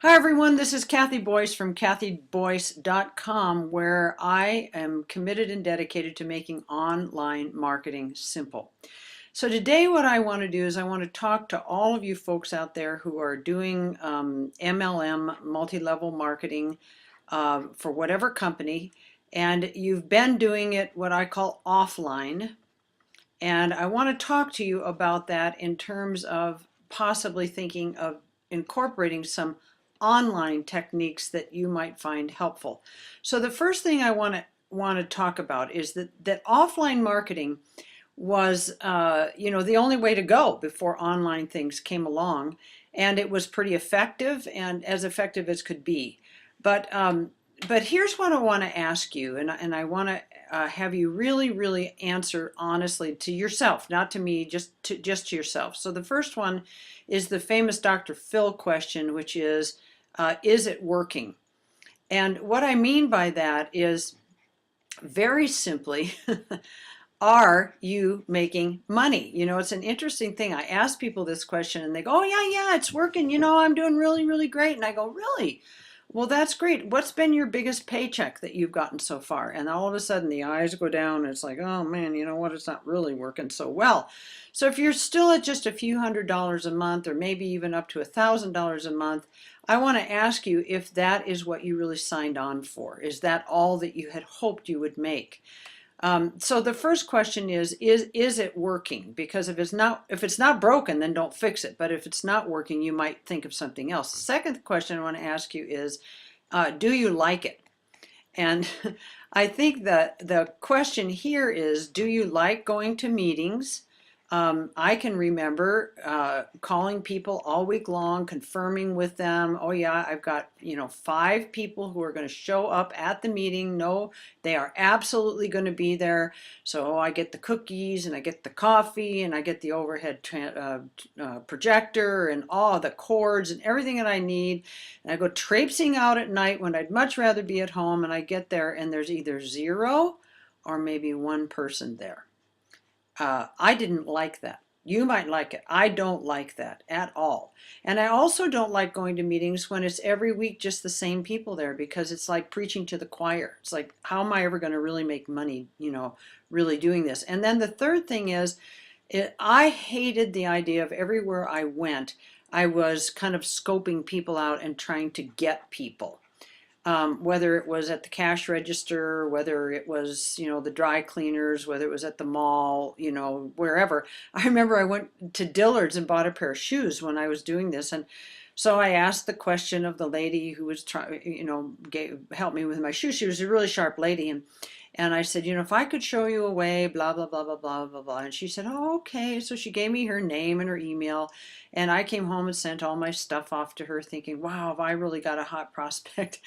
Hi everyone, this is Kathy Boyce from kathyboyce.com, where I am committed and dedicated to making online marketing simple. So today what I want to do is I want to talk to all of you folks out there who are doing MLM, multi-level marketing, for whatever company, and you've been doing it what I call offline. And I want to talk to you about that in terms of possibly thinking of incorporating some online techniques that you might find helpful. So the first thing I want to talk about is that offline marketing was the only way to go before online things came along, and it was pretty effective and as effective as could be. But here's what I want to ask you, and I want to have you really answer honestly to yourself, not to me, just to yourself. So the first one is the famous Dr. Phil question, which is it working? And what I mean by that is very simply, are you making money? You know, it's an interesting thing. I ask people this question and they go, oh yeah, it's working. You know, I'm doing really great. And I go, really? Well, that's great. What's been your biggest paycheck that you've gotten so far? And all of a sudden the eyes go down and it's like, oh man, you know what? It's not really working so well. So if you're still at just a few $100s a month, or maybe even up to $1,000 a month, I want to ask you if that is what you really signed on for. Is that all that you had hoped you would make? So the first question is it working? Because if it's not broken, then don't fix it. But if it's not working, you might think of something else. The second question I want to ask you is, do you like it? And I think that the question here is, do you like going to meetings? I can remember calling people all week long, confirming with them, oh yeah, I've got 5 people who are going to show up at the meeting. No, they are absolutely going to be there. So I get the cookies and I get the coffee and I get the overhead projector and all the cords and everything that I need. And I go traipsing out at night when I'd much rather be at home, and I get there and there's either 0 or maybe 1 person there. I didn't like that. You might like it. I don't like that at all. And I also don't like going to meetings when it's every week just the same people there, because it's like preaching to the choir. It's like, how am I ever going to really make money, really doing this? And then the third thing is, I hated the idea of everywhere I went, I was kind of scoping people out and trying to get people. Whether it was at the cash register, whether it was, the dry cleaners, whether it was at the mall, wherever. I remember I went to Dillard's and bought a pair of shoes when I was doing this. And so I asked the question of the lady who was trying, help me with my shoes. She was a really sharp lady. And I said, if I could show you a way, blah, blah, blah, blah, blah, blah, blah. And she said, oh, okay. So she gave me her name and her email. And I came home and sent all my stuff off to her thinking, wow, have I really got a hot prospect?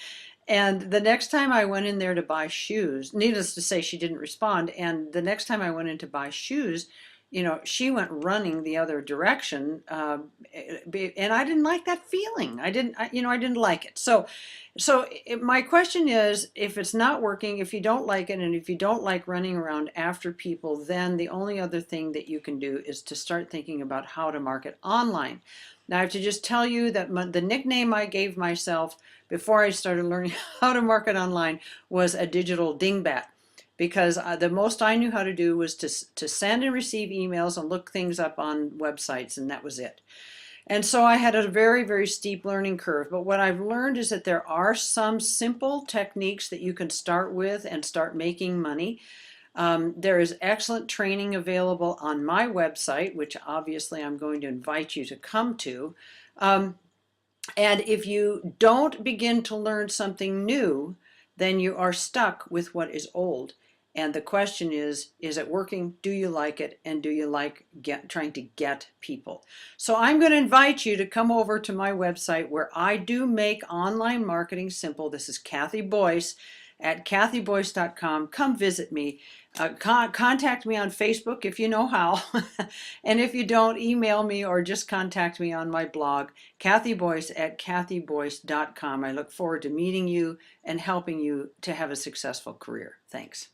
And the next time I went in there to buy shoes, needless to say, she didn't respond. And the next time I went in to buy shoes, she went running the other direction, and I didn't like that feeling. I didn't like it. My question is, if it's not working, if you don't like it, and if you don't like running around after people, then the only other thing that you can do is to start thinking about how to market online. Now, I have to just tell you that the nickname I gave myself before I started learning how to market online was a digital dingbat, because the most I knew how to do was to send and receive emails and look things up on websites, and that was it. And so I had a very steep learning curve. But what I've learned is that there are some simple techniques that you can start with and start making money. There is excellent training available on my website, which obviously I'm going to invite you to come to. And if you don't begin to learn something new, then you are stuck with what is old. And the question is it working? Do you like it? And do you like trying to get people? So I'm going to invite you to come over to my website, where I do make online marketing simple. This is Kathy Boyce at kathyboyce.com. Come visit me. Contact me on Facebook if you know how. And if you don't, email me or just contact me on my blog, Kathy Boyce at kathyboyce.com. I look forward to meeting you and helping you to have a successful career. Thanks.